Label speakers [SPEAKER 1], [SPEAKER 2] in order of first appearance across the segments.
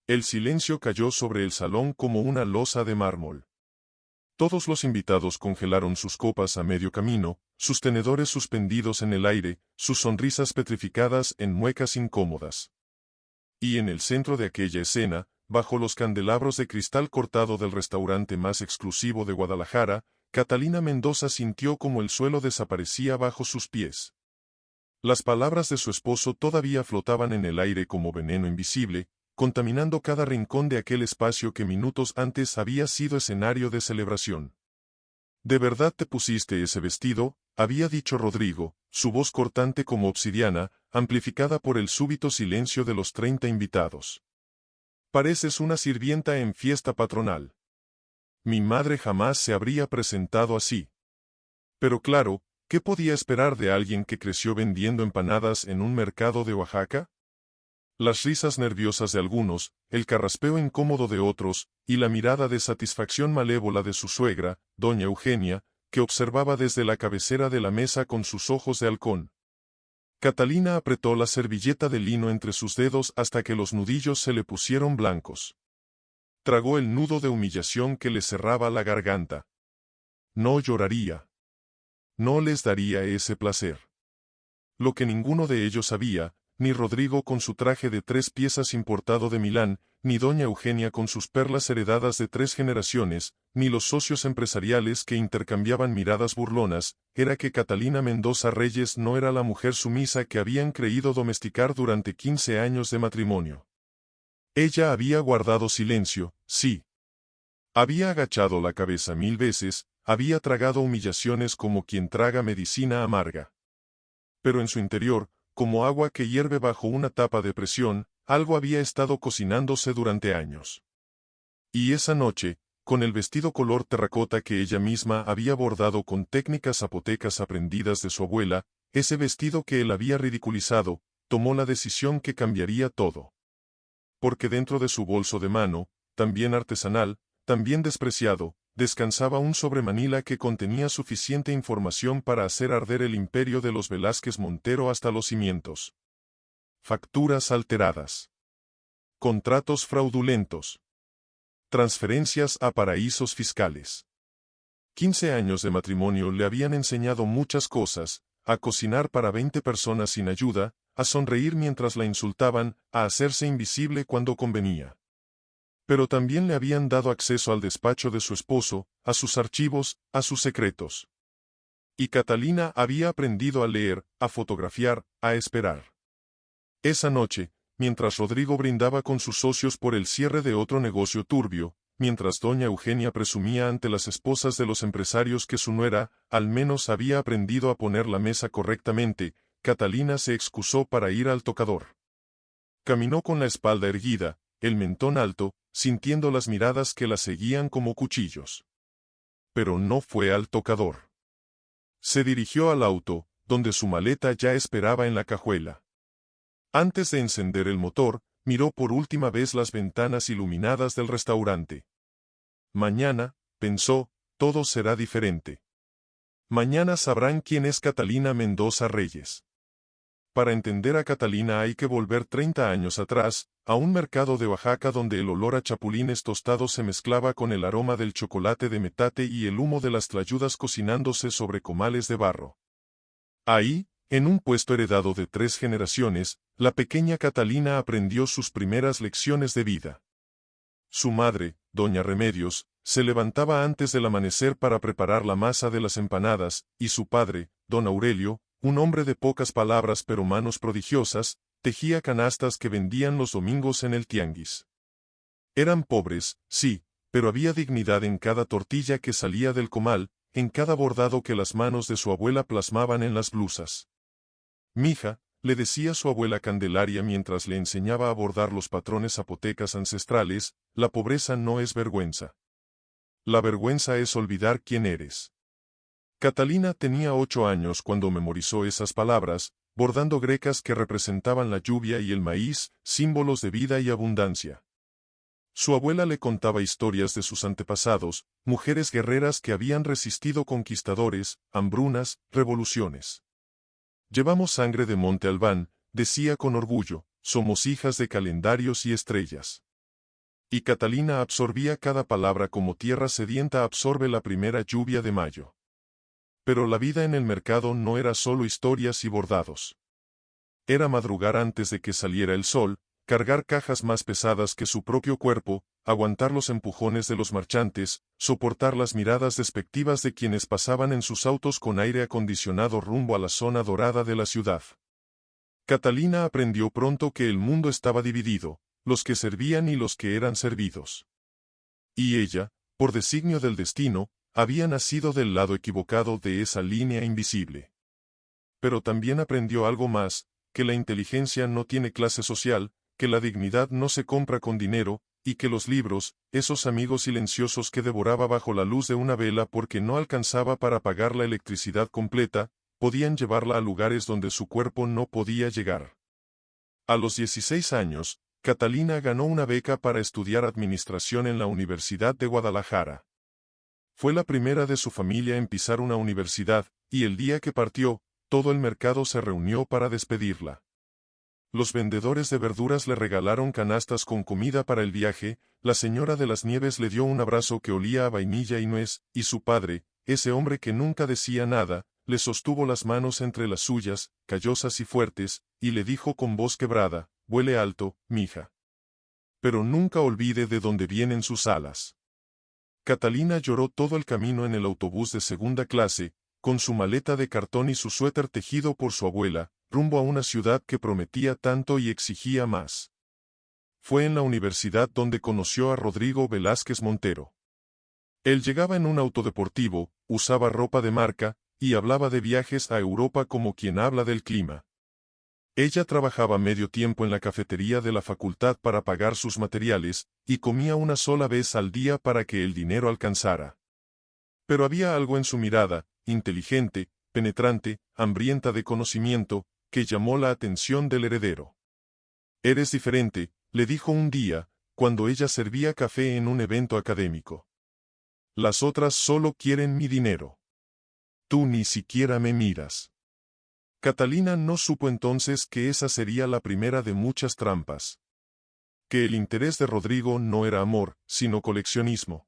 [SPEAKER 1] El silencio cayó sobre el salón como una losa de mármol. Todos los invitados congelaron sus copas a medio camino, sus tenedores suspendidos en el aire, sus sonrisas petrificadas en muecas incómodas. Y en el centro de aquella escena, bajo los candelabros de cristal cortado del restaurante más exclusivo de Guadalajara, Catalina Mendoza sintió como el suelo desaparecía bajo sus pies. Las palabras de su esposo todavía flotaban en el aire como veneno invisible, contaminando cada rincón de aquel espacio que minutos antes había sido escenario de celebración. «¿De verdad te pusiste ese vestido?», había dicho Rodrigo, su voz cortante como obsidiana, amplificada por el súbito silencio de los 30 invitados. «Pareces una sirvienta en fiesta patronal. Mi madre jamás se habría presentado así». Pero claro, ¿qué podía esperar de alguien que creció vendiendo empanadas en un mercado de Oaxaca? Las risas nerviosas de algunos, el carraspeo incómodo de otros, y la mirada de satisfacción malévola de su suegra, doña Eugenia, que observaba desde la cabecera de la mesa con sus ojos de halcón. Catalina apretó la servilleta de lino entre sus dedos hasta que los nudillos se le pusieron blancos. Tragó el nudo de humillación que le cerraba la garganta. No lloraría. No les daría ese placer. Lo que ninguno de ellos sabía, ni Rodrigo con su traje de 3 piezas importado de Milán, ni doña Eugenia con sus perlas heredadas de 3 generaciones, ni los socios empresariales que intercambiaban miradas burlonas, era que Catalina Mendoza Reyes no era la mujer sumisa que habían creído domesticar durante 15 años de matrimonio. Ella había guardado silencio, sí. Había agachado la cabeza 1000 veces, había tragado humillaciones como quien traga medicina amarga. Pero en su interior, como agua que hierve bajo una tapa de presión, algo había estado cocinándose durante años. Y esa noche, con el vestido color terracota que ella misma había bordado con técnicas zapotecas aprendidas de su abuela, ese vestido que él había ridiculizado, tomó la decisión que cambiaría todo. Porque dentro de su bolso de mano, también artesanal, también despreciado, descansaba un sobremanila que contenía suficiente información para hacer arder el imperio de los Velázquez Montero hasta los cimientos. Facturas alteradas. Contratos fraudulentos. Transferencias a paraísos fiscales. 15 años de matrimonio le habían enseñado muchas cosas: a cocinar para 20 personas sin ayuda, a sonreír mientras la insultaban, a hacerse invisible cuando convenía. Pero también le habían dado acceso al despacho de su esposo, a sus archivos, a sus secretos. Y Catalina había aprendido a leer, a fotografiar, a esperar. Esa noche, mientras Rodrigo brindaba con sus socios por el cierre de otro negocio turbio, mientras doña Eugenia presumía ante las esposas de los empresarios que su nuera, al menos había aprendido a poner la mesa correctamente, Catalina se excusó para ir al tocador. Caminó con la espalda erguida, el mentón alto, sintiendo las miradas que la seguían como cuchillos. Pero no fue al tocador. Se dirigió al auto, donde su maleta ya esperaba en la cajuela. Antes de encender el motor, miró por última vez las ventanas iluminadas del restaurante. Mañana, pensó, todo será diferente. Mañana sabrán quién es Catalina Mendoza Reyes. Para entender a Catalina hay que volver 30 años atrás, a un mercado de Oaxaca donde el olor a chapulines tostados se mezclaba con el aroma del chocolate de metate y el humo de las tlayudas cocinándose sobre comales de barro. Ahí, en un puesto heredado de 3 generaciones, la pequeña Catalina aprendió sus primeras lecciones de vida. Su madre, doña Remedios, se levantaba antes del amanecer para preparar la masa de las empanadas, y su padre, don Aurelio, un hombre de pocas palabras pero manos prodigiosas, tejía canastas que vendían los domingos en el tianguis. Eran pobres, sí, pero había dignidad en cada tortilla que salía del comal, en cada bordado que las manos de su abuela plasmaban en las blusas. «Mija», le decía su abuela Candelaria mientras le enseñaba a bordar los patrones zapotecas ancestrales, «la pobreza no es vergüenza. La vergüenza es olvidar quién eres». Catalina tenía 8 años cuando memorizó esas palabras, bordando grecas que representaban la lluvia y el maíz, símbolos de vida y abundancia. Su abuela le contaba historias de sus antepasados, mujeres guerreras que habían resistido conquistadores, hambrunas, revoluciones. «Llevamos sangre de Monte Albán», decía con orgullo, «somos hijas de calendarios y estrellas». Y Catalina absorbía cada palabra como tierra sedienta absorbe la primera lluvia de mayo. Pero la vida en el mercado no era solo historias y bordados. Era madrugar antes de que saliera el sol, cargar cajas más pesadas que su propio cuerpo, aguantar los empujones de los marchantes, soportar las miradas despectivas de quienes pasaban en sus autos con aire acondicionado rumbo a la zona dorada de la ciudad. Catalina aprendió pronto que el mundo estaba dividido, los que servían y los que eran servidos. Y ella, por designio del destino, había nacido del lado equivocado de esa línea invisible. Pero también aprendió algo más, que la inteligencia no tiene clase social, que la dignidad no se compra con dinero, y que los libros, esos amigos silenciosos que devoraba bajo la luz de una vela porque no alcanzaba para pagar la electricidad completa, podían llevarla a lugares donde su cuerpo no podía llegar. A los 16 años, Catalina ganó una beca para estudiar administración en la Universidad de Guadalajara. Fue la primera de su familia en pisar una universidad, y el día que partió, todo el mercado se reunió para despedirla. Los vendedores de verduras le regalaron canastas con comida para el viaje, la señora de las nieves le dio un abrazo que olía a vainilla y nuez, y su padre, ese hombre que nunca decía nada, le sostuvo las manos entre las suyas, callosas y fuertes, y le dijo con voz quebrada: «Vuele alto, mija. Pero nunca olvide de dónde vienen sus alas». Catalina lloró todo el camino en el autobús de segunda clase, con su maleta de cartón y su suéter tejido por su abuela, rumbo a una ciudad que prometía tanto y exigía más. Fue en la universidad donde conoció a Rodrigo Velázquez Montero. Él llegaba en un auto deportivo, usaba ropa de marca, y hablaba de viajes a Europa como quien habla del clima. Ella trabajaba medio tiempo en la cafetería de la facultad para pagar sus materiales, y comía una sola vez al día para que el dinero alcanzara. Pero había algo en su mirada, inteligente, penetrante, hambrienta de conocimiento, que llamó la atención del heredero. «Eres diferente», le dijo un día, cuando ella servía café en un evento académico. «Las otras solo quieren mi dinero. Tú ni siquiera me miras». Catalina no supo entonces que esa sería la primera de muchas trampas. Que el interés de Rodrigo no era amor, sino coleccionismo.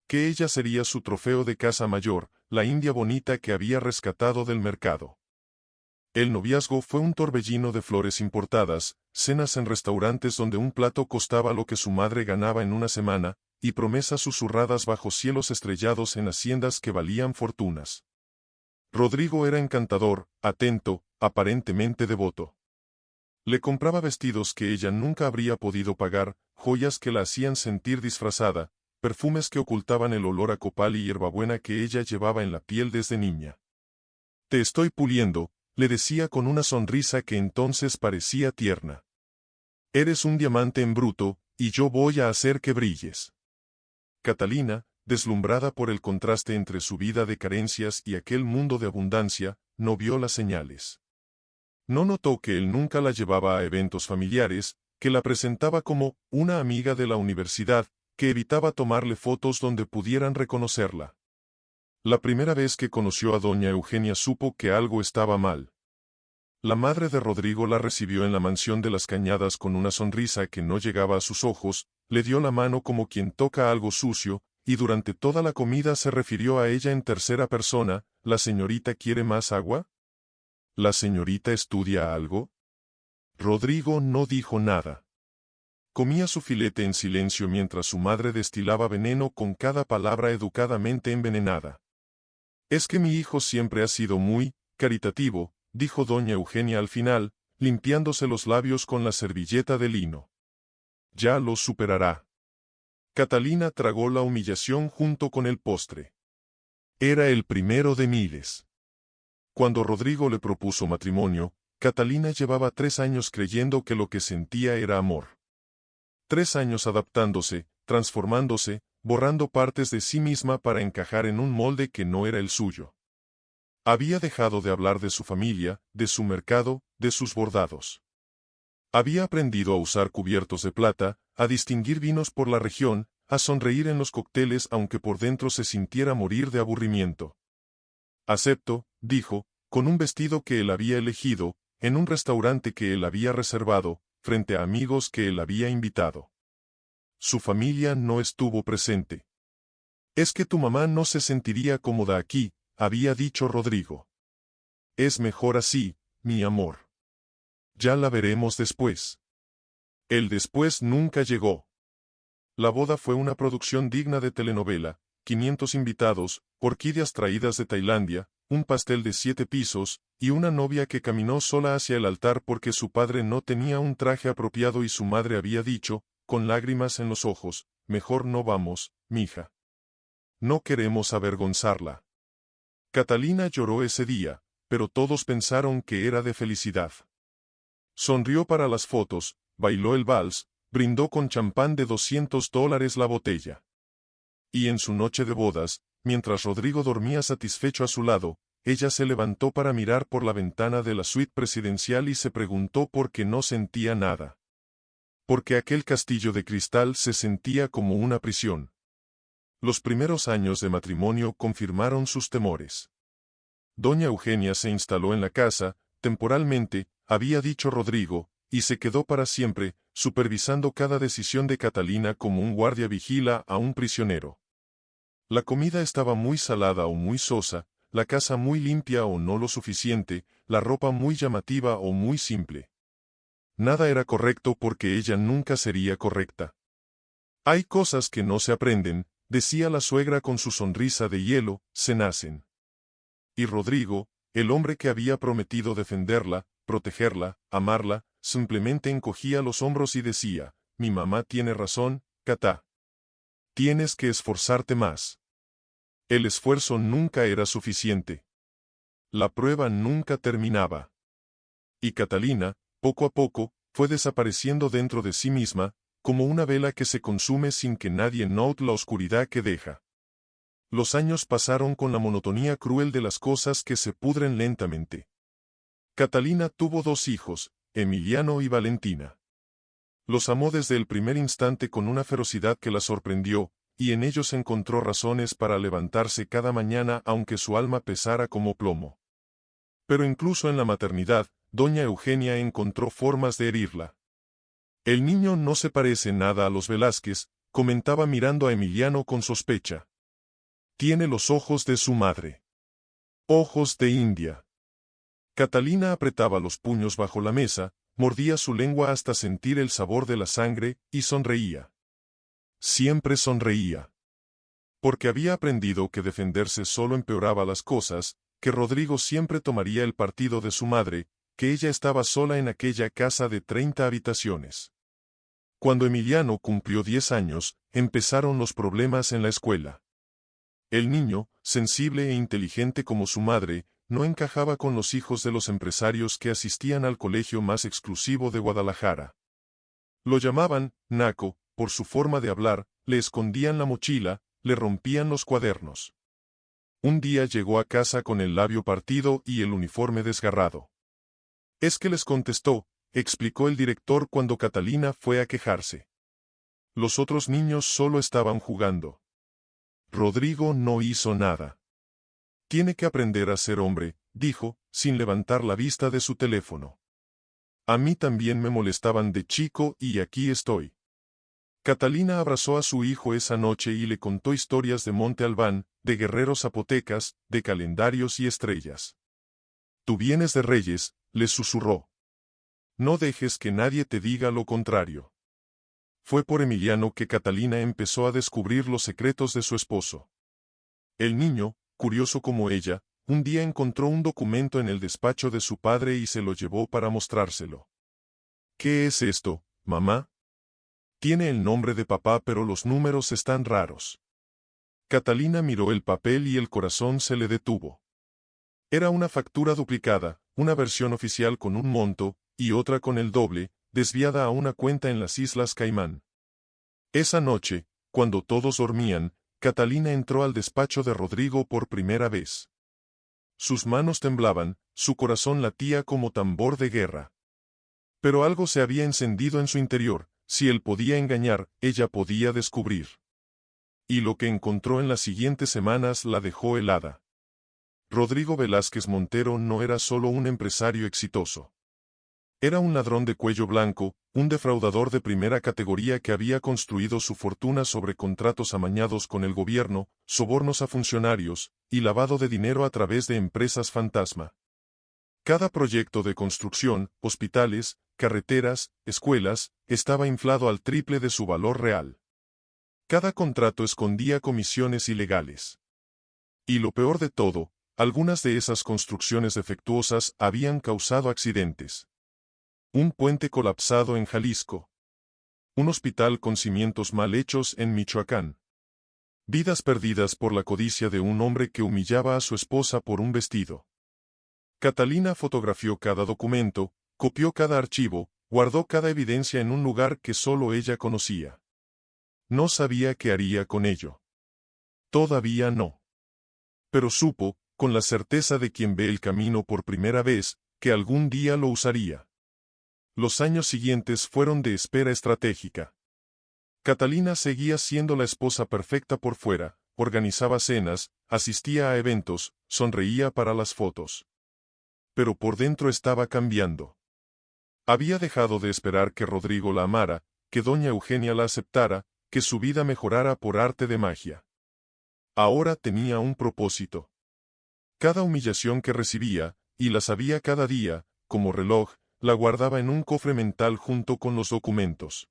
[SPEAKER 1] Que ella sería su trofeo de casa mayor, la india bonita que había rescatado del mercado. El noviazgo fue un torbellino de flores importadas, cenas en restaurantes donde un plato costaba lo que su madre ganaba en una semana, y promesas susurradas bajo cielos estrellados en haciendas que valían fortunas. Rodrigo era encantador, atento, aparentemente devoto. Le compraba vestidos que ella nunca habría podido pagar, joyas que la hacían sentir disfrazada, perfumes que ocultaban el olor a copal y hierbabuena que ella llevaba en la piel desde niña. «Te estoy puliendo», le decía con una sonrisa que entonces parecía tierna. «Eres un diamante en bruto, y yo voy a hacer que brilles». Catalina, deslumbrada por el contraste entre su vida de carencias y aquel mundo de abundancia, no vio las señales. No notó que él nunca la llevaba a eventos familiares, que la presentaba como una amiga de la universidad, que evitaba tomarle fotos donde pudieran reconocerla. La primera vez que conoció a doña Eugenia supo que algo estaba mal. La madre de Rodrigo la recibió en la mansión de las Cañadas con una sonrisa que no llegaba a sus ojos, le dio la mano como quien toca algo sucio, y durante toda la comida se refirió a ella en tercera persona: «¿La señorita quiere más agua? ¿La señorita estudia algo?». Rodrigo no dijo nada. Comía su filete en silencio mientras su madre destilaba veneno con cada palabra educadamente envenenada. «Es que mi hijo siempre ha sido muy caritativo», dijo doña Eugenia al final, limpiándose los labios con la servilleta de lino. «Ya lo superará». Catalina tragó la humillación junto con el postre. Era el primero de miles. Cuando Rodrigo le propuso matrimonio, Catalina llevaba 3 años creyendo que lo que sentía era amor. 3 años adaptándose, transformándose, borrando partes de sí misma para encajar en un molde que no era el suyo. Había dejado de hablar de su familia, de su mercado, de sus bordados. Había aprendido a usar cubiertos de plata, a distinguir vinos por la región, a sonreír en los cócteles aunque por dentro se sintiera morir de aburrimiento. «Acepto», dijo, con un vestido que él había elegido, en un restaurante que él había reservado, frente a amigos que él había invitado. su familia no estuvo presente. Es que tu mamá no se sentiría cómoda aquí, había dicho Rodrigo. Es mejor así, mi amor. Ya la veremos después. El después nunca llegó. La boda fue una producción digna de telenovela, 500 invitados, orquídeas traídas de Tailandia, un pastel de 7 pisos, y una novia que caminó sola hacia el altar porque su padre no tenía un traje apropiado y su madre había dicho, con lágrimas en los ojos, mejor no vamos, mija. No queremos avergonzarla. Catalina lloró ese día, pero todos pensaron que era de felicidad. Sonrió para las fotos, bailó el vals, brindó con champán de $200 la botella. Y en su noche de bodas, mientras Rodrigo dormía satisfecho a su lado, ella se levantó para mirar por la ventana de la suite presidencial y se preguntó por qué no sentía nada. Porque aquel castillo de cristal se sentía como una prisión. Los primeros años de matrimonio confirmaron sus temores. Doña Eugenia se instaló en la casa, temporalmente, había dicho Rodrigo, y se quedó para siempre, supervisando cada decisión de Catalina como un guardia vigila a un prisionero. La comida estaba muy salada o muy sosa, la casa muy limpia o no lo suficiente, la ropa muy llamativa o muy simple. Nada era correcto porque ella nunca sería correcta. Hay cosas que no se aprenden, decía la suegra con su sonrisa de hielo, se nacen. Y Rodrigo, el hombre que había prometido defenderla, protegerla, amarla, simplemente encogía los hombros y decía, mi mamá tiene razón, Cata. Tienes que esforzarte más. El esfuerzo nunca era suficiente. La prueba nunca terminaba. Y Catalina, poco a poco, fue desapareciendo dentro de sí misma, como una vela que se consume sin que nadie note la oscuridad que deja. Los años pasaron con la monotonía cruel de las cosas que se pudren lentamente. Catalina tuvo 2 hijos, Emiliano y Valentina. Los amó desde el primer instante con una ferocidad que la sorprendió, y en ellos encontró razones para levantarse cada mañana aunque su alma pesara como plomo. Pero incluso en la maternidad, doña Eugenia encontró formas de herirla. El niño no se parece nada a los Velázquez, comentaba mirando a Emiliano con sospecha. Tiene los ojos de su madre. Ojos de India. Catalina apretaba los puños bajo la mesa, mordía su lengua hasta sentir el sabor de la sangre, y sonreía. Siempre sonreía. Porque había aprendido que defenderse solo empeoraba las cosas, que Rodrigo siempre tomaría el partido de su madre, que ella estaba sola en aquella casa de 30 habitaciones. Cuando Emiliano cumplió 10 años, empezaron los problemas en la escuela. El niño, sensible e inteligente como su madre, no encajaba con los hijos de los empresarios que asistían al colegio más exclusivo de Guadalajara. Lo llamaban naco, por su forma de hablar, le escondían la mochila, le rompían los cuadernos. Un día llegó a casa con el labio partido y el uniforme desgarrado. Es que les contestó, explicó el director cuando Catalina fue a quejarse. Los otros niños solo estaban jugando. Rodrigo no hizo nada. Tiene que aprender a ser hombre, dijo, sin levantar la vista de su teléfono. A mí también me molestaban de chico y aquí estoy. Catalina abrazó a su hijo esa noche y le contó historias de Monte Albán, de guerreros zapotecas, de calendarios y estrellas. Tú vienes de reyes, le susurró. No dejes que nadie te diga lo contrario. Fue por Emiliano que Catalina empezó a descubrir los secretos de su esposo. El niño, curioso como ella, un día encontró un documento en el despacho de su padre y se lo llevó para mostrárselo. ¿Qué es esto, mamá? Tiene el nombre de papá pero los números están raros. Catalina miró el papel y el corazón se le detuvo. Era una factura duplicada, una versión oficial con un monto, y otra con el doble, desviada a una cuenta en las Islas Caimán. Esa noche, cuando todos dormían, Catalina entró al despacho de Rodrigo por primera vez. Sus manos temblaban, su corazón latía como tambor de guerra. Pero algo se había encendido en su interior, si él podía engañar, ella podía descubrir. Y lo que encontró en las siguientes semanas la dejó helada. Rodrigo Velázquez Montero no era solo un empresario exitoso. Era un ladrón de cuello blanco, un defraudador de primera categoría que había construido su fortuna sobre contratos amañados con el gobierno, sobornos a funcionarios, y lavado de dinero a través de empresas fantasma. Cada proyecto de construcción, hospitales, carreteras, escuelas, estaba inflado al triple de su valor real. Cada contrato escondía comisiones ilegales. Y lo peor de todo, algunas de esas construcciones defectuosas habían causado accidentes. Un puente colapsado en Jalisco. Un hospital con cimientos mal hechos en Michoacán. Vidas perdidas por la codicia de un hombre que humillaba a su esposa por un vestido. Catalina fotografió cada documento, copió cada archivo, guardó cada evidencia en un lugar que solo ella conocía. No sabía qué haría con ello. Todavía no. Pero supo, con la certeza de quien ve el camino por primera vez, que algún día lo usaría. Los años siguientes fueron de espera estratégica. Catalina seguía siendo la esposa perfecta por fuera, organizaba cenas, asistía a eventos, sonreía para las fotos. Pero por dentro estaba cambiando. Había dejado de esperar que Rodrigo la amara, que doña Eugenia la aceptara, que su vida mejorara por arte de magia. Ahora tenía un propósito. Cada humillación que recibía, y la sabía cada día, como reloj, la guardaba en un cofre mental junto con los documentos.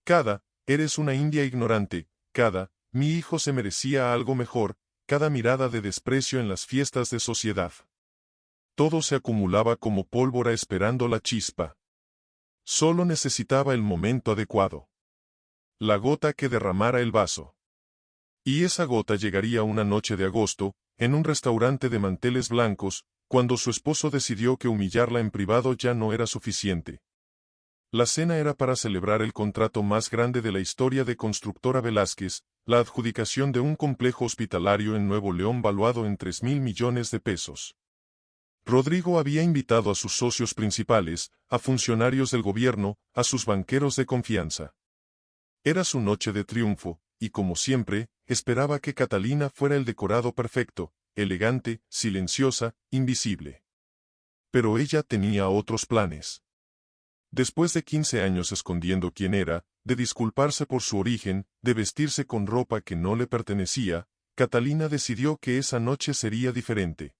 [SPEAKER 1] Cada, eres una india ignorante, cada, mi hijo se merecía algo mejor, cada mirada de desprecio en las fiestas de sociedad. Todo se acumulaba como pólvora esperando la chispa. Solo necesitaba el momento adecuado. La gota que derramara el vaso. Y esa gota llegaría una noche de agosto, en un restaurante de manteles blancos, cuando su esposo decidió que humillarla en privado ya no era suficiente. La cena era para celebrar el contrato más grande de la historia de Constructora Velázquez, la adjudicación de un complejo hospitalario en Nuevo León valuado en 3.000 millones de pesos. Rodrigo había invitado a sus socios principales, a funcionarios del gobierno, a sus banqueros de confianza. Era su noche de triunfo, y como siempre, esperaba que Catalina fuera el decorado perfecto, elegante, silenciosa, invisible. Pero ella tenía otros planes. Después de 15 años escondiendo quién era, de disculparse por su origen, de vestirse con ropa que no le pertenecía, Catalina decidió que esa noche sería diferente.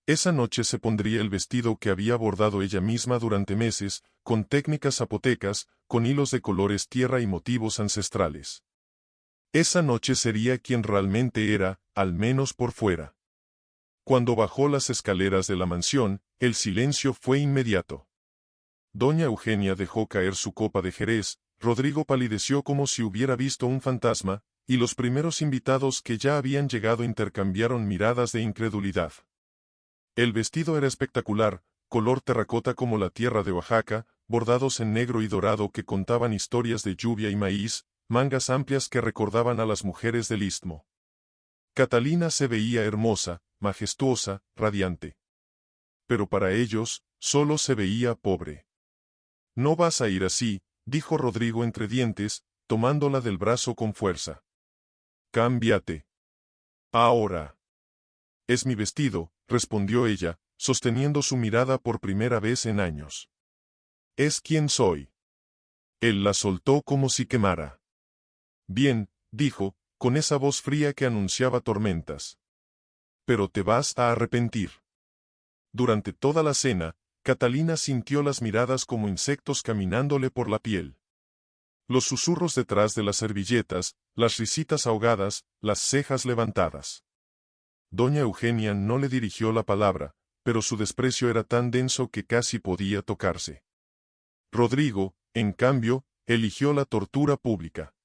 [SPEAKER 1] Esa noche se pondría el vestido que había bordado ella misma durante meses, con técnicas zapotecas, con hilos de colores tierra y motivos ancestrales. Esa noche sería quien realmente era, al menos por fuera. Cuando bajó las escaleras de la mansión, el silencio fue inmediato. Doña Eugenia dejó caer su copa de jerez, Rodrigo palideció como si hubiera visto un fantasma, y los primeros invitados que ya habían llegado intercambiaron miradas de incredulidad. El vestido era espectacular, color terracota como la tierra de Oaxaca, bordados en negro y dorado que contaban historias de lluvia y maíz, mangas amplias que recordaban a las mujeres del istmo. Catalina se veía hermosa, majestuosa, radiante. Pero para ellos, solo se veía pobre. No vas a ir así, dijo Rodrigo entre dientes, tomándola del brazo con fuerza. Cámbiate. Ahora. Es mi vestido, respondió ella, sosteniendo su mirada por primera vez en años. Es quien soy. Él la soltó como si quemara. Bien, dijo, con esa voz fría que anunciaba tormentas. Pero te vas a arrepentir. Durante toda la cena, Catalina sintió las miradas como insectos caminándole por la piel. Los susurros detrás de las servilletas, las risitas ahogadas, las cejas levantadas. Doña Eugenia no le dirigió la palabra, pero su desprecio era tan denso que casi podía tocarse. Rodrigo, en cambio, eligió la tortura pública.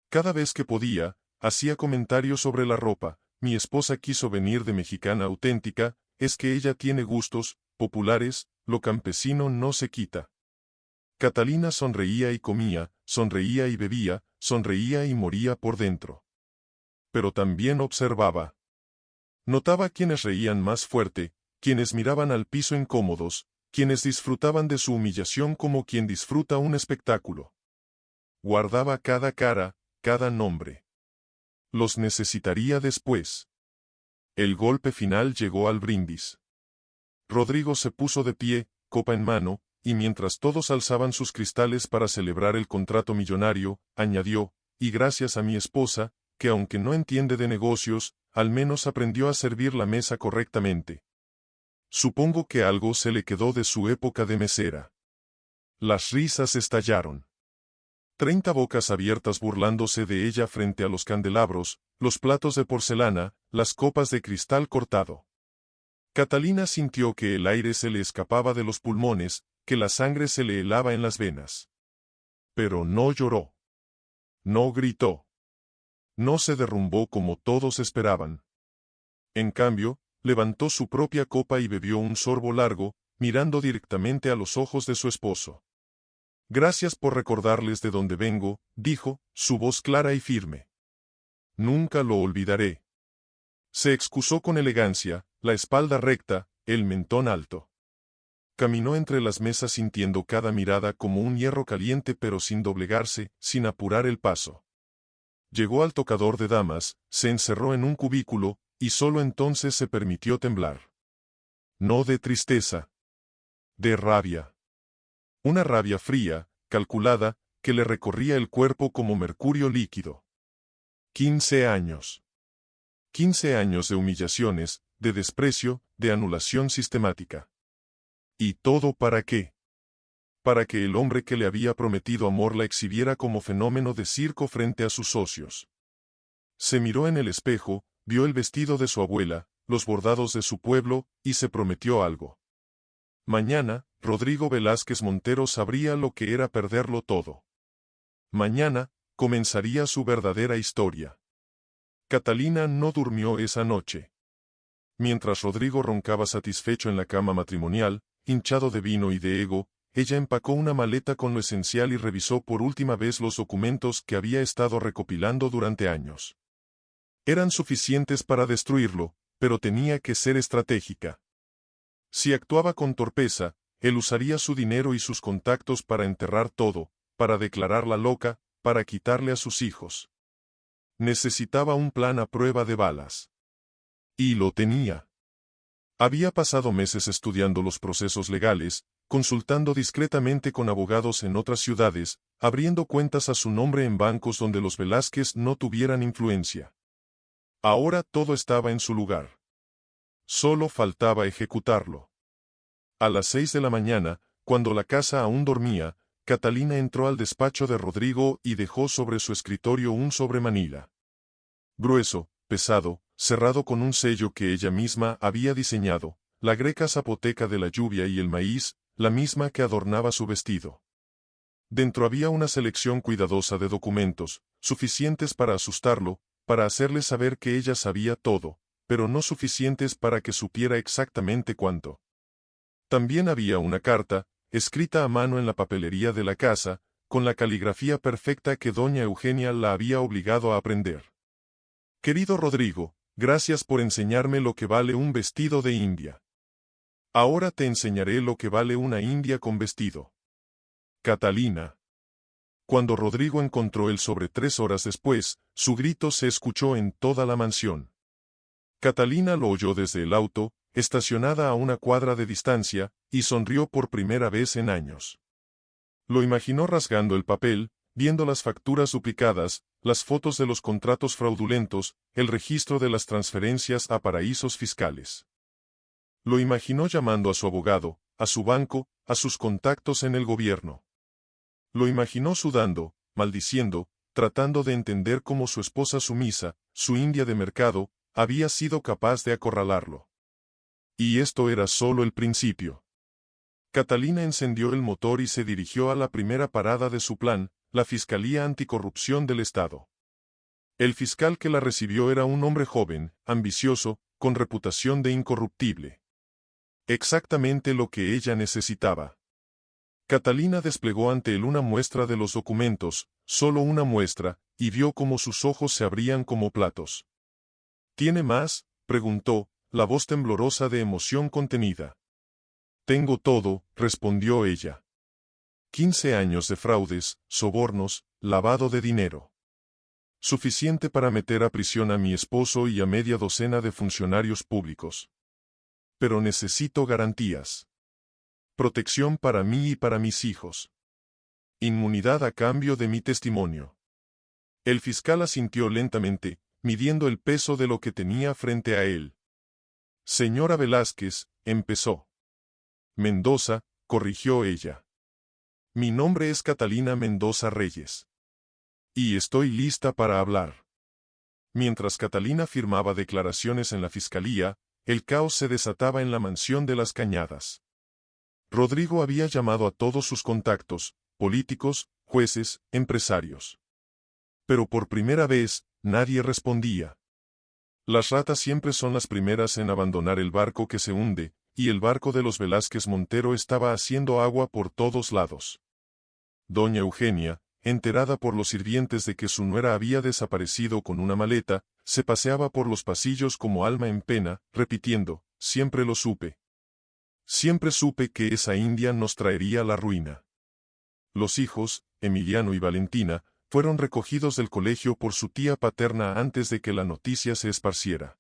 [SPEAKER 1] Cada vez que podía, hacía comentarios sobre la ropa. Mi esposa quiso venir de mexicana auténtica, es que ella tiene gustos populares, lo campesino no se quita. Catalina sonreía y comía, sonreía y bebía, sonreía y moría por dentro. Pero también observaba. Notaba quienes reían más fuerte, quienes miraban al piso incómodos, quienes disfrutaban de su humillación como quien disfruta un espectáculo. Guardaba cada cara, cada nombre. Los necesitaría después. El golpe final llegó al brindis. Rodrigo se puso de pie, copa en mano, y mientras todos alzaban sus cristales para celebrar el contrato millonario, añadió, y gracias a mi esposa, que aunque no entiende de negocios, al menos aprendió a servir la mesa correctamente. Supongo que algo se le quedó de su época de mesera. Las risas estallaron. 30 bocas abiertas burlándose de ella frente a los candelabros, los platos de porcelana, las copas de cristal cortado. Catalina sintió que el aire se le escapaba de los pulmones, que la sangre se le helaba en las venas. Pero no lloró. No gritó. No se derrumbó como todos esperaban. En cambio, levantó su propia copa y bebió un sorbo largo, mirando directamente a los ojos de su esposo. Gracias por recordarles de dónde vengo, dijo, su voz clara y firme. Nunca lo olvidaré. Se excusó con elegancia, la espalda recta, el mentón alto. Caminó entre las mesas sintiendo cada mirada como un hierro caliente pero sin doblegarse, sin apurar el paso. Llegó al tocador de damas, se encerró en un cubículo, y solo entonces se permitió temblar. No de tristeza. De rabia. Una rabia fría, calculada, que le recorría el cuerpo como mercurio líquido. 15 años. 15 años de humillaciones, de desprecio, de anulación sistemática. ¿Y todo para qué? Para que el hombre que le había prometido amor la exhibiera como fenómeno de circo frente a sus socios. Se miró en el espejo, vio el vestido de su abuela, los bordados de su pueblo, y se prometió algo. Mañana, Rodrigo Velázquez Montero sabría lo que era perderlo todo. Mañana, comenzaría su verdadera historia. Catalina no durmió esa noche. Mientras Rodrigo roncaba satisfecho en la cama matrimonial, hinchado de vino y de ego, ella empacó una maleta con lo esencial y revisó por última vez los documentos que había estado recopilando durante años. Eran suficientes para destruirlo, pero tenía que ser estratégica. Si actuaba con torpeza, él usaría su dinero y sus contactos para enterrar todo, para declararla loca, para quitarle a sus hijos. Necesitaba un plan a prueba de balas. Y lo tenía. Había pasado meses estudiando los procesos legales, consultando discretamente con abogados en otras ciudades, abriendo cuentas a su nombre en bancos donde los Velázquez no tuvieran influencia. Ahora todo estaba en su lugar. Solo faltaba ejecutarlo. A las 6 de la mañana, cuando la casa aún dormía, Catalina entró al despacho de Rodrigo y dejó sobre su escritorio un sobremanila. Grueso, pesado, cerrado con un sello que ella misma había diseñado, la greca zapoteca de la lluvia y el maíz, la misma que adornaba su vestido. Dentro había una selección cuidadosa de documentos, suficientes para asustarlo, para hacerle saber que ella sabía todo, pero no suficientes para que supiera exactamente cuánto. También había una carta, escrita a mano en la papelería de la casa, con la caligrafía perfecta que doña Eugenia la había obligado a aprender. Querido Rodrigo, gracias por enseñarme lo que vale un vestido de india. Ahora te enseñaré lo que vale una india con vestido. Catalina. Cuando Rodrigo encontró el sobre 3 horas después, su grito se escuchó en toda la mansión. Catalina lo oyó desde el auto, estacionada a una cuadra de distancia, y sonrió por primera vez en años. Lo imaginó rasgando el papel, viendo las facturas duplicadas, las fotos de los contratos fraudulentos, el registro de las transferencias a paraísos fiscales. Lo imaginó llamando a su abogado, a su banco, a sus contactos en el gobierno. Lo imaginó sudando, maldiciendo, tratando de entender cómo su esposa sumisa, su india de mercado, había sido capaz de acorralarlo. Y esto era solo el principio. Catalina encendió el motor y se dirigió a la primera parada de su plan, la Fiscalía Anticorrupción del Estado. El fiscal que la recibió era un hombre joven, ambicioso, con reputación de incorruptible. Exactamente lo que ella necesitaba. Catalina desplegó ante él una muestra de los documentos, solo una muestra, y vio cómo sus ojos se abrían como platos. ¿Tiene más?, preguntó, la voz temblorosa de emoción contenida. Tengo todo, respondió ella. 15 años de fraudes, sobornos, lavado de dinero. Suficiente para meter a prisión a mi esposo y a media docena de funcionarios públicos. Pero necesito garantías. Protección para mí y para mis hijos. Inmunidad a cambio de mi testimonio. El fiscal asintió lentamente, midiendo el peso de lo que tenía frente a él. Señora Velázquez, empezó. Mendoza, corrigió ella. Mi nombre es Catalina Mendoza Reyes. Y estoy lista para hablar. Mientras Catalina firmaba declaraciones en la fiscalía, el caos se desataba en la mansión de las Cañadas. Rodrigo había llamado a todos sus contactos, políticos, jueces, empresarios. Pero por primera vez, nadie respondía. Las ratas siempre son las primeras en abandonar el barco que se hunde, y el barco de los Velázquez Montero estaba haciendo agua por todos lados. Doña Eugenia, enterada por los sirvientes de que su nuera había desaparecido con una maleta, se paseaba por los pasillos como alma en pena, repitiendo, siempre lo supe. Siempre supe que esa india nos traería la ruina. Los hijos, Emiliano y Valentina, fueron recogidos del colegio por su tía paterna antes de que la noticia se esparciera.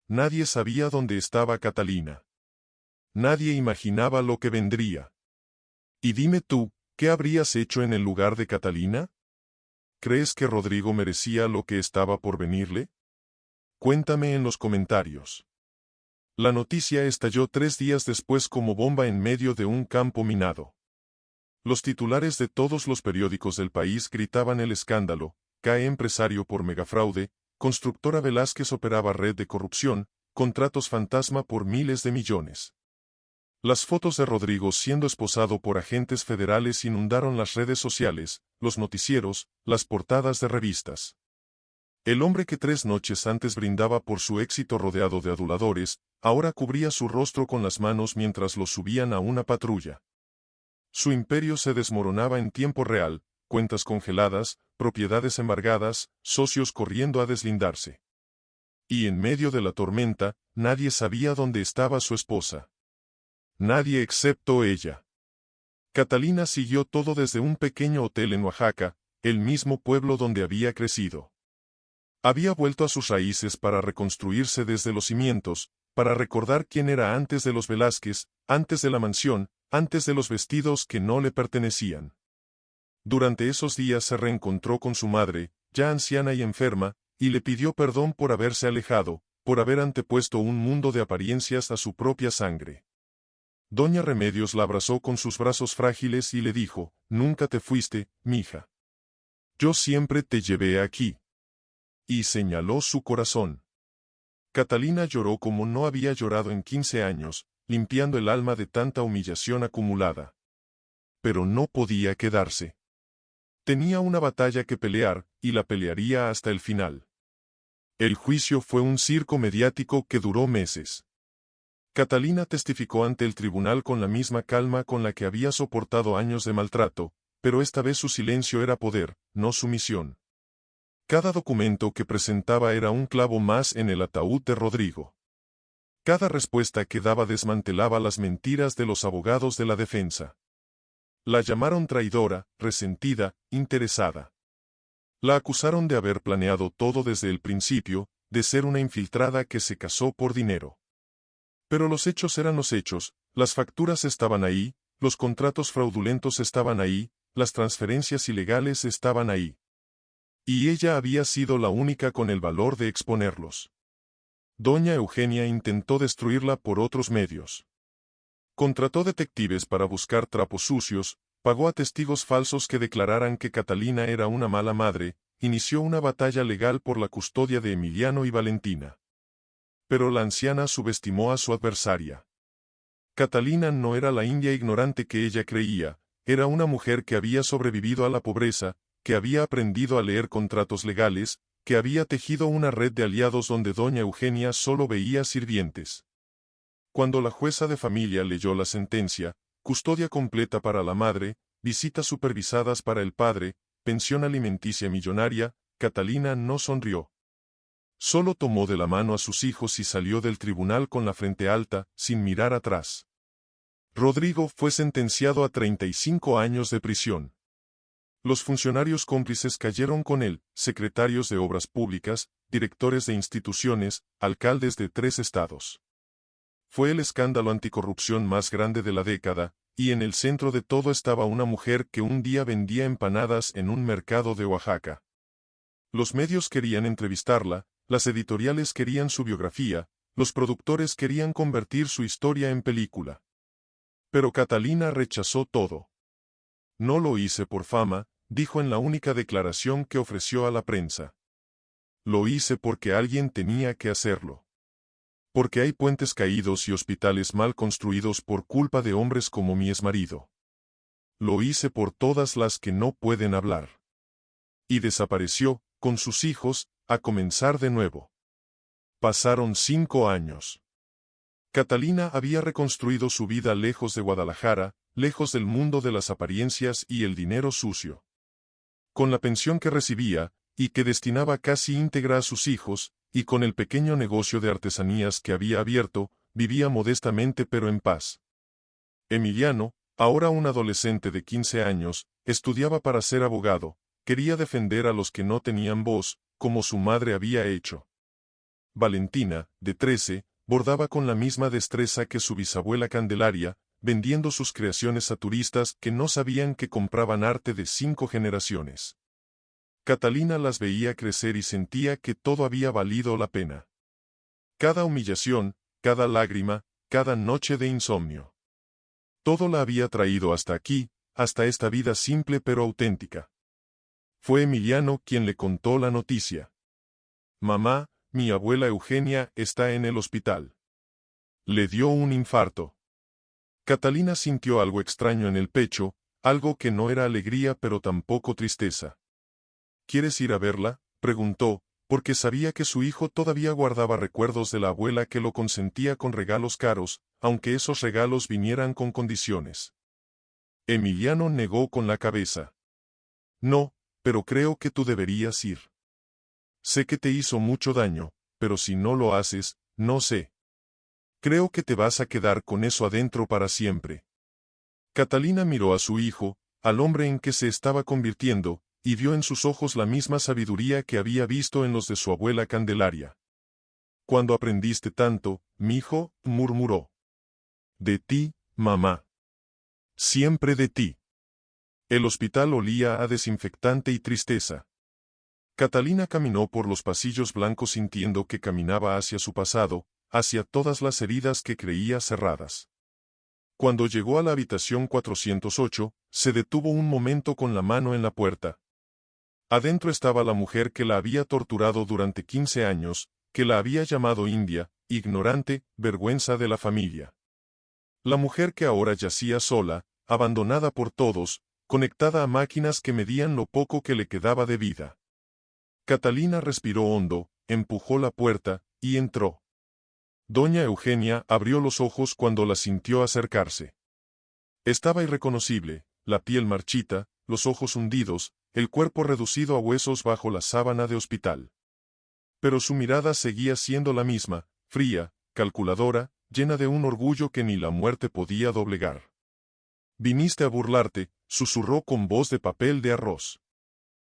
[SPEAKER 1] Nadie sabía dónde estaba Catalina. Nadie imaginaba lo que vendría. Y dime tú, ¿qué habrías hecho en el lugar de Catalina? ¿Crees que Rodrigo merecía lo que estaba por venirle? Cuéntame en los comentarios. La noticia estalló 3 días después como bomba en medio de un campo minado. Los titulares de todos los periódicos del país gritaban el escándalo, cae empresario por megafraude, constructora Velázquez operaba red de corrupción, contratos fantasma por miles de millones. Las fotos de Rodrigo siendo esposado por agentes federales inundaron las redes sociales, los noticieros, las portadas de revistas. El hombre que 3 noches antes brindaba por su éxito rodeado de aduladores, ahora cubría su rostro con las manos mientras lo subían a una patrulla. Su imperio se desmoronaba en tiempo real, cuentas congeladas, propiedades embargadas, socios corriendo a deslindarse. Y en medio de la tormenta, nadie sabía dónde estaba su esposa. Nadie excepto ella. Catalina siguió todo desde un pequeño hotel en Oaxaca, el mismo pueblo donde había crecido. Había vuelto a sus raíces para reconstruirse desde los cimientos, para recordar quién era antes de los Velázquez, antes de la mansión, antes de los vestidos que no le pertenecían. Durante esos días se reencontró con su madre, ya anciana y enferma, y le pidió perdón por haberse alejado, por haber antepuesto un mundo de apariencias a su propia sangre. Doña Remedios la abrazó con sus brazos frágiles y le dijo, nunca te fuiste, mija. Yo siempre te llevé aquí. Y señaló su corazón. Catalina lloró como no había llorado en 15 años, limpiando el alma de tanta humillación acumulada. Pero no podía quedarse. Tenía una batalla que pelear, y la pelearía hasta el final. El juicio fue un circo mediático que duró meses. Catalina testificó ante el tribunal con la misma calma con la que había soportado años de maltrato, pero esta vez su silencio era poder, no sumisión. Cada documento que presentaba era un clavo más en el ataúd de Rodrigo. Cada respuesta que daba desmantelaba las mentiras de los abogados de la defensa. La llamaron traidora, resentida, interesada. La acusaron de haber planeado todo desde el principio, de ser una infiltrada que se casó por dinero. Pero los hechos eran los hechos, las facturas estaban ahí, los contratos fraudulentos estaban ahí, las transferencias ilegales estaban ahí. Y ella había sido la única con el valor de exponerlos. Doña Eugenia intentó destruirla por otros medios. Contrató detectives para buscar trapos sucios, pagó a testigos falsos que declararan que Catalina era una mala madre, inició una batalla legal por la custodia de Emiliano y Valentina. Pero la anciana subestimó a su adversaria. Catalina no era la india ignorante que ella creía, era una mujer que había sobrevivido a la pobreza, que había aprendido a leer contratos legales, que había tejido una red de aliados donde doña Eugenia solo veía sirvientes. Cuando la jueza de familia leyó la sentencia, custodia completa para la madre, visitas supervisadas para el padre, pensión alimenticia millonaria, Catalina no sonrió. Solo tomó de la mano a sus hijos y salió del tribunal con la frente alta, sin mirar atrás. Rodrigo fue sentenciado a 35 años de prisión. Los funcionarios cómplices cayeron con él, secretarios de obras públicas, directores de instituciones, alcaldes de 3 estados. Fue el escándalo anticorrupción más grande de la década, y en el centro de todo estaba una mujer que un día vendía empanadas en un mercado de Oaxaca. Los medios querían entrevistarla, las editoriales querían su biografía, los productores querían convertir su historia en película. Pero Catalina rechazó todo. No lo hice por fama, dijo en la única declaración que ofreció a la prensa. Lo hice porque alguien tenía que hacerlo. Porque hay puentes caídos y hospitales mal construidos por culpa de hombres como mi exmarido. Lo hice por todas las que no pueden hablar. Y desapareció, con sus hijos, a comenzar de nuevo. Pasaron 5 años. Catalina había reconstruido su vida lejos de Guadalajara, lejos del mundo de las apariencias y el dinero sucio. Con la pensión que recibía, y que destinaba casi íntegra a sus hijos, y con el pequeño negocio de artesanías que había abierto, vivía modestamente pero en paz. Emiliano, ahora un adolescente de 15 años, estudiaba para ser abogado, quería defender a los que no tenían voz, como su madre había hecho. Valentina, de 13, bordaba con la misma destreza que su bisabuela Candelaria, vendiendo sus creaciones a turistas que no sabían que compraban arte de 5 generaciones. Catalina las veía crecer y sentía que todo había valido la pena. Cada humillación, cada lágrima, cada noche de insomnio. Todo la había traído hasta aquí, hasta esta vida simple pero auténtica. Fue Emiliano quien le contó la noticia. Mamá, mi abuela Eugenia está en el hospital. Le dio un infarto. Catalina sintió algo extraño en el pecho, algo que no era alegría pero tampoco tristeza. ¿Quieres ir a verla?, preguntó, porque sabía que su hijo todavía guardaba recuerdos de la abuela que lo consentía con regalos caros, aunque esos regalos vinieran con condiciones. Emiliano negó con la cabeza. No, pero creo que tú deberías ir. Sé que te hizo mucho daño, pero si no lo haces, no sé. Creo que te vas a quedar con eso adentro para siempre. Catalina miró a su hijo, al hombre en que se estaba convirtiendo, y vio en sus ojos la misma sabiduría que había visto en los de su abuela Candelaria. «¿Cuándo aprendiste tanto, mijo?», murmuró. «De ti, mamá. Siempre de ti». El hospital olía a desinfectante y tristeza. Catalina caminó por los pasillos blancos sintiendo que caminaba hacia su pasado, hacia todas las heridas que creía cerradas. Cuando llegó a la habitación 408, se detuvo un momento con la mano en la puerta. Adentro estaba la mujer que la había torturado durante 15 años, que la había llamado india, ignorante, vergüenza de la familia. La mujer que ahora yacía sola, abandonada por todos, conectada a máquinas que medían lo poco que le quedaba de vida. Catalina respiró hondo, empujó la puerta, y entró. Doña Eugenia abrió los ojos cuando la sintió acercarse. Estaba irreconocible, la piel marchita, los ojos hundidos, el cuerpo reducido a huesos bajo la sábana de hospital. Pero su mirada seguía siendo la misma, fría, calculadora, llena de un orgullo que ni la muerte podía doblegar. «Viniste a burlarte», susurró con voz de papel de arroz.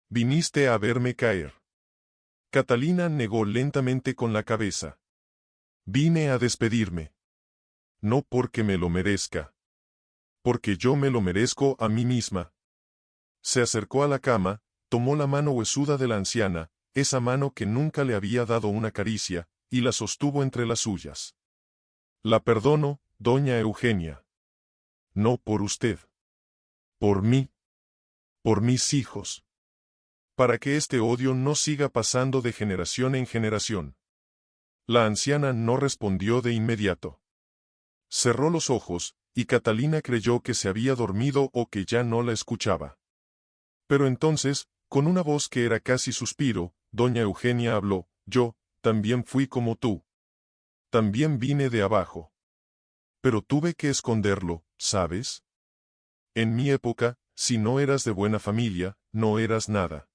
[SPEAKER 1] «Viniste a verme caer». Catalina negó lentamente con la cabeza. «Vine a despedirme. No porque me lo merezca. Porque yo me lo merezco a mí misma». Se acercó a la cama, tomó la mano huesuda de la anciana, esa mano que nunca le había dado una caricia, y la sostuvo entre las suyas. «La perdono, doña Eugenia. No por usted. Por mí. Por mis hijos. Para que este odio no siga pasando de generación en generación». La anciana no respondió de inmediato. Cerró los ojos, y Catalina creyó que se había dormido o que ya no la escuchaba. Pero entonces, con una voz que era casi suspiro, doña Eugenia habló: «Yo, también fui como tú. También vine de abajo. Pero tuve que esconderlo, ¿sabes? En mi época, si no eras de buena familia, no eras nada.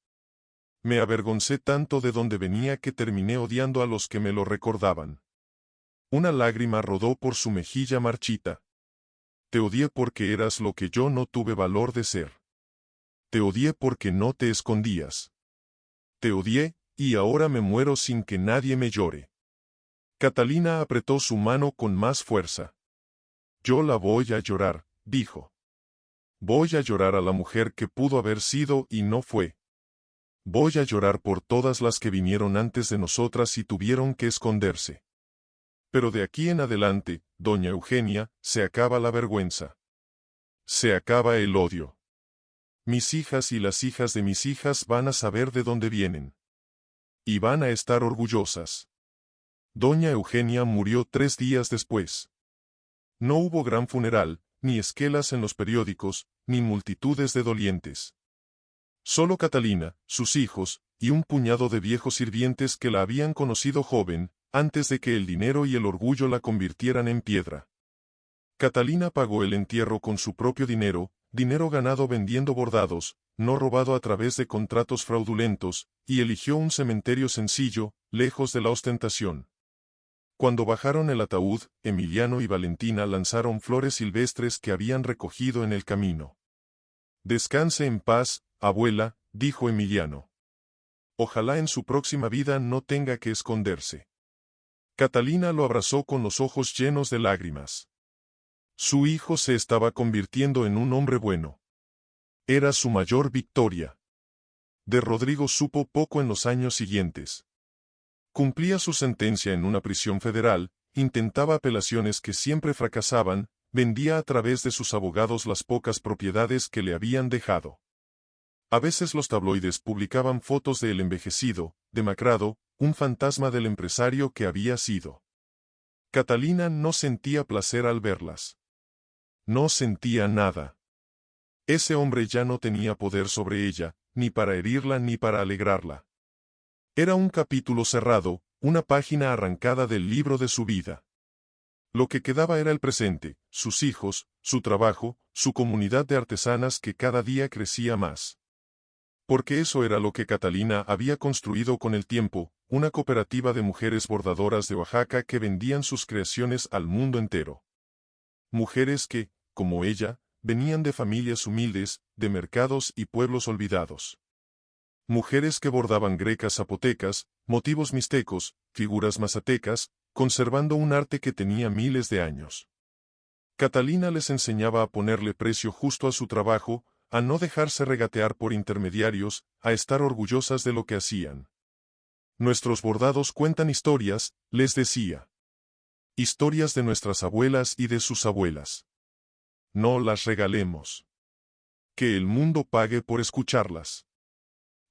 [SPEAKER 1] Me avergoncé tanto de donde venía que terminé odiando a los que me lo recordaban». Una lágrima rodó por su mejilla marchita. «Te odié porque eras lo que yo no tuve valor de ser. Te odié porque no te escondías. Te odié, y ahora me muero sin que nadie me llore». Catalina apretó su mano con más fuerza. Yo la voy a llorar, dijo. Voy a llorar a la mujer que pudo haber sido y no fue. Voy a llorar por todas las que vinieron antes de nosotras y tuvieron que esconderse. Pero de aquí en adelante, doña Eugenia, se acaba la vergüenza. Se acaba el odio. Mis hijas y las hijas de mis hijas van a saber de dónde vienen. Y van a estar orgullosas. Doña Eugenia murió 3 días después. No hubo gran funeral, ni esquelas en los periódicos, ni multitudes de dolientes. Solo Catalina, sus hijos, y un puñado de viejos sirvientes que la habían conocido joven, antes de que el dinero y el orgullo la convirtieran en piedra. Catalina pagó el entierro con su propio dinero ganado vendiendo bordados, no robado a través de contratos fraudulentos, y eligió un cementerio sencillo, lejos de la ostentación. Cuando bajaron el ataúd, Emiliano y Valentina lanzaron flores silvestres que habían recogido en el camino. Descanse en paz, abuela, dijo Emiliano. Ojalá en su próxima vida no tenga que esconderse. Catalina lo abrazó con los ojos llenos de lágrimas. Su hijo se estaba convirtiendo en un hombre bueno. Era su mayor victoria. De Rodrigo supo poco en los años siguientes. Cumplía su sentencia en una prisión federal, intentaba apelaciones que siempre fracasaban, vendía a través de sus abogados las pocas propiedades que le habían dejado. A veces los tabloides publicaban fotos de él envejecido, demacrado, un fantasma del empresario que había sido. Catalina no sentía placer al verlas. No sentía nada. Ese hombre ya no tenía poder sobre ella, ni para herirla ni para alegrarla. Era un capítulo cerrado, una página arrancada del libro de su vida. Lo que quedaba era el presente, sus hijos, su trabajo, su comunidad de artesanas que cada día crecía más. Porque eso era lo que Catalina había construido con el tiempo, una cooperativa de mujeres bordadoras de Oaxaca que vendían sus creaciones al mundo entero. Mujeres que, como ella, venían de familias humildes, de mercados y pueblos olvidados. Mujeres que bordaban grecas zapotecas, motivos mixtecos, figuras mazatecas, conservando un arte que tenía miles de años. Catalina les enseñaba a ponerle precio justo a su trabajo, a no dejarse regatear por intermediarios, a estar orgullosas de lo que hacían. Nuestros bordados cuentan historias, les decía. Historias de nuestras abuelas y de sus abuelas. No las regalemos. Que el mundo pague por escucharlas.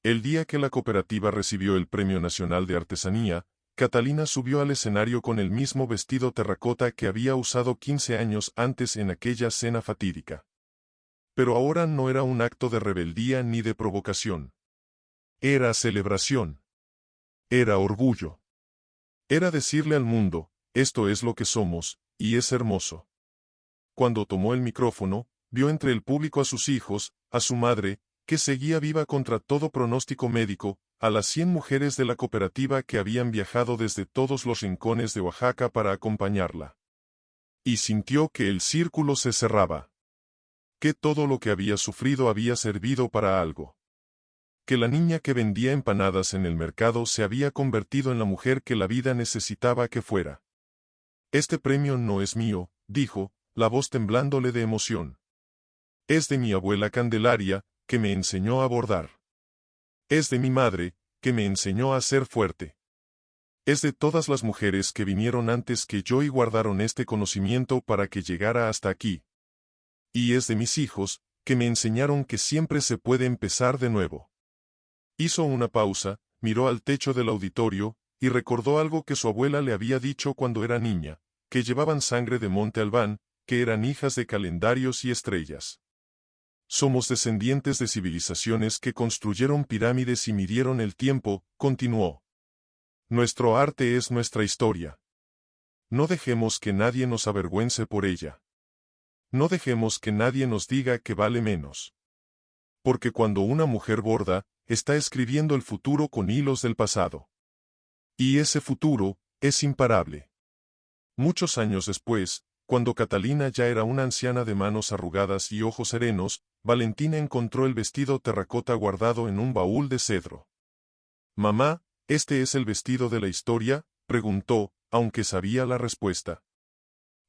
[SPEAKER 1] El día que la cooperativa recibió el Premio Nacional de Artesanía, Catalina subió al escenario con el mismo vestido terracota que había usado 15 años antes en aquella cena fatídica. Pero ahora no era un acto de rebeldía ni de provocación. Era celebración. Era orgullo. Era decirle al mundo, esto es lo que somos, y es hermoso. Cuando tomó el micrófono, vio entre el público a sus hijos, a su madre, que seguía viva contra todo pronóstico médico, a las 100 mujeres de la cooperativa que habían viajado desde todos los rincones de Oaxaca para acompañarla. Y sintió que el círculo se cerraba. Que todo lo que había sufrido había servido para algo. Que la niña que vendía empanadas en el mercado se había convertido en la mujer que la vida necesitaba que fuera. Este premio no es mío, dijo, la voz temblándole de emoción. Es de mi abuela Candelaria, que me enseñó a bordar. Es de mi madre, que me enseñó a ser fuerte. Es de todas las mujeres que vinieron antes que yo y guardaron este conocimiento para que llegara hasta aquí. Y es de mis hijos, que me enseñaron que siempre se puede empezar de nuevo. Hizo una pausa, miró al techo del auditorio, y recordó algo que su abuela le había dicho cuando era niña, que llevaban sangre de Monte Albán, que eran hijas de calendarios y estrellas. Somos descendientes de civilizaciones que construyeron pirámides y midieron el tiempo, continuó. Nuestro arte es nuestra historia. No dejemos que nadie nos avergüence por ella. No dejemos que nadie nos diga que vale menos. Porque cuando una mujer borda, está escribiendo el futuro con hilos del pasado. Y ese futuro, es imparable. Muchos años después, cuando Catalina ya era una anciana de manos arrugadas y ojos serenos, Valentina encontró el vestido terracota guardado en un baúl de cedro. «Mamá, ¿este es el vestido de la historia?», preguntó, aunque sabía la respuesta.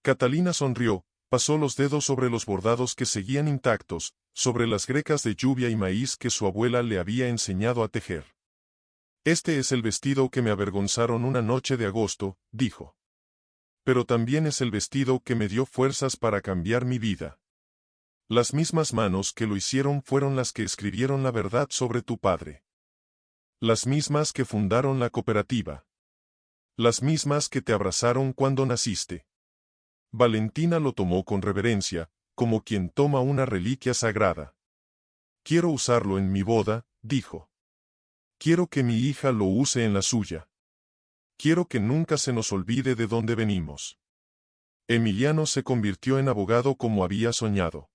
[SPEAKER 1] Catalina sonrió, pasó los dedos sobre los bordados que seguían intactos, sobre las grecas de lluvia y maíz que su abuela le había enseñado a tejer. Este es el vestido que me avergonzaron una noche de agosto, dijo. Pero también es el vestido que me dio fuerzas para cambiar mi vida. Las mismas manos que lo hicieron fueron las que escribieron la verdad sobre tu padre. Las mismas que fundaron la cooperativa. Las mismas que te abrazaron cuando naciste. Valentina lo tomó con reverencia, como quien toma una reliquia sagrada. Quiero usarlo en mi boda, dijo. Quiero que mi hija lo use en la suya. Quiero que nunca se nos olvide de dónde venimos. Emiliano se convirtió en abogado como había soñado.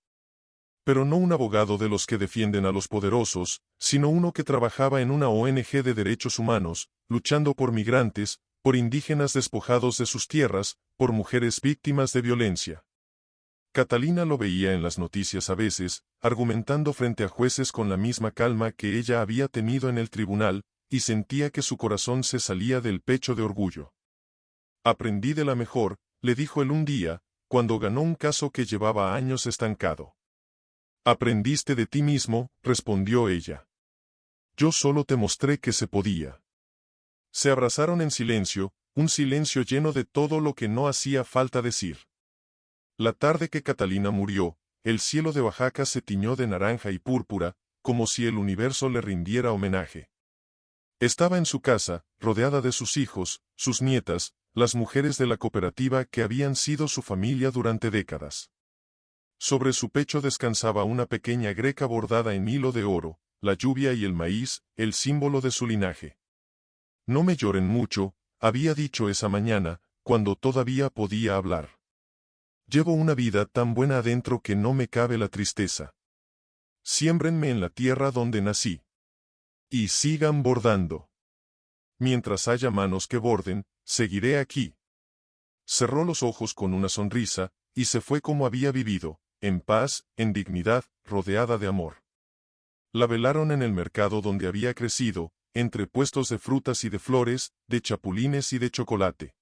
[SPEAKER 1] Pero no un abogado de los que defienden a los poderosos, sino uno que trabajaba en una ONG de derechos humanos, luchando por migrantes, por indígenas despojados de sus tierras, por mujeres víctimas de violencia. Catalina lo veía en las noticias a veces, argumentando frente a jueces con la misma calma que ella había tenido en el tribunal, y sentía que su corazón se salía del pecho de orgullo. Aprendí de la mejor, le dijo él un día, cuando ganó un caso que llevaba años estancado. Aprendiste de ti mismo, respondió ella. Yo solo te mostré que se podía. Se abrazaron en silencio, un silencio lleno de todo lo que no hacía falta decir. La tarde que Catalina murió, el cielo de Oaxaca se tiñó de naranja y púrpura, como si el universo le rindiera homenaje. Estaba en su casa, rodeada de sus hijos, sus nietas, las mujeres de la cooperativa que habían sido su familia durante décadas. Sobre su pecho descansaba una pequeña greca bordada en hilo de oro, la lluvia y el maíz, el símbolo de su linaje. No me lloren mucho, había dicho esa mañana, cuando todavía podía hablar. Llevo una vida tan buena adentro que no me cabe la tristeza. Siémbrenme en la tierra donde nací. Y sigan bordando. Mientras haya manos que borden, seguiré aquí. Cerró los ojos con una sonrisa, y se fue como había vivido, en paz, en dignidad, rodeada de amor. La velaron en el mercado donde había crecido, entre puestos de frutas y de flores, de chapulines y de chocolate.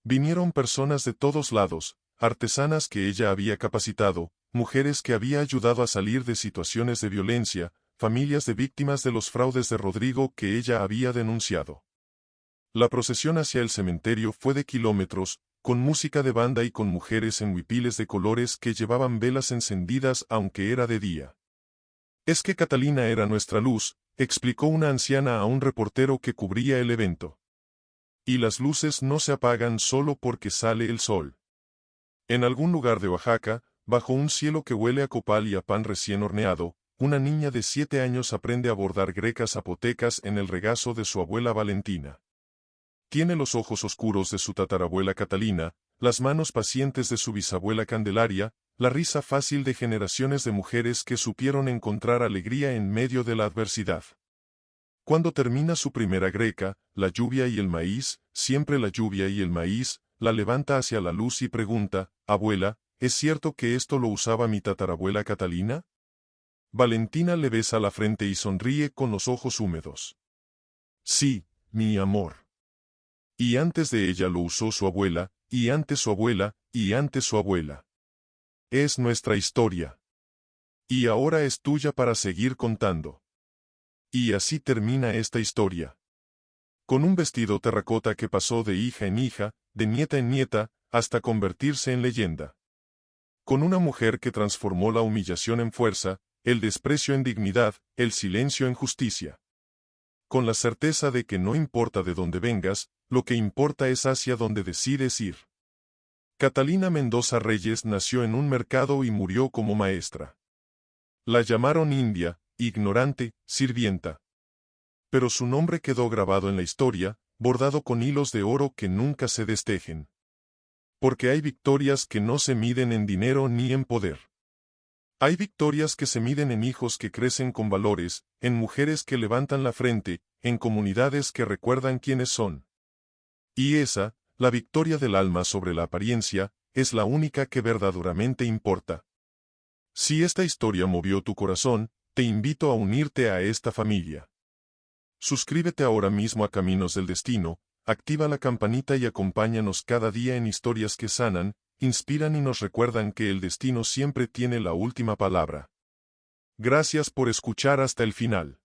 [SPEAKER 1] Vinieron personas de todos lados, artesanas que ella había capacitado, mujeres que había ayudado a salir de situaciones de violencia, familias de víctimas de los fraudes de Rodrigo que ella había denunciado. La procesión hacia el cementerio fue de kilómetros, con música de banda y con mujeres en huipiles de colores que llevaban velas encendidas aunque era de día. Es que Catalina era nuestra luz, explicó una anciana a un reportero que cubría el evento. Y las luces no se apagan solo porque sale el sol. En algún lugar de Oaxaca, bajo un cielo que huele a copal y a pan recién horneado, una niña de 7 años aprende a bordar grecas zapotecas en el regazo de su abuela Valentina. Tiene los ojos oscuros de su tatarabuela Catalina, las manos pacientes de su bisabuela Candelaria, la risa fácil de generaciones de mujeres que supieron encontrar alegría en medio de la adversidad. Cuando termina su primera greca, la lluvia y el maíz, siempre la lluvia y el maíz, la levanta hacia la luz y pregunta, «Abuela, ¿es cierto que esto lo usaba mi tatarabuela Catalina?» Valentina le besa la frente y sonríe con los ojos húmedos. «Sí, mi amor. Y antes de ella lo usó su abuela, y antes su abuela, y antes su abuela. Es nuestra historia. Y ahora es tuya para seguir contando». Y así termina esta historia. Con un vestido terracota que pasó de hija en hija, de nieta en nieta, hasta convertirse en leyenda. Con una mujer que transformó la humillación en fuerza, el desprecio en dignidad, el silencio en justicia. Con la certeza de que no importa de dónde vengas, lo que importa es hacia dónde decides ir. Catalina Mendoza Reyes nació en un mercado y murió como maestra. La llamaron india, ignorante, sirvienta. Pero su nombre quedó grabado en la historia, bordado con hilos de oro que nunca se destejen. Porque hay victorias que no se miden en dinero ni en poder. Hay victorias que se miden en hijos que crecen con valores, en mujeres que levantan la frente, en comunidades que recuerdan quiénes son. Y esa, la victoria del alma sobre la apariencia, es la única que verdaderamente importa. Si esta historia movió tu corazón, te invito a unirte a esta familia. Suscríbete ahora mismo a Caminos del Destino, activa la campanita y acompáñanos cada día en historias que sanan, inspiran y nos recuerdan que el destino siempre tiene la última palabra. Gracias por escuchar hasta el final.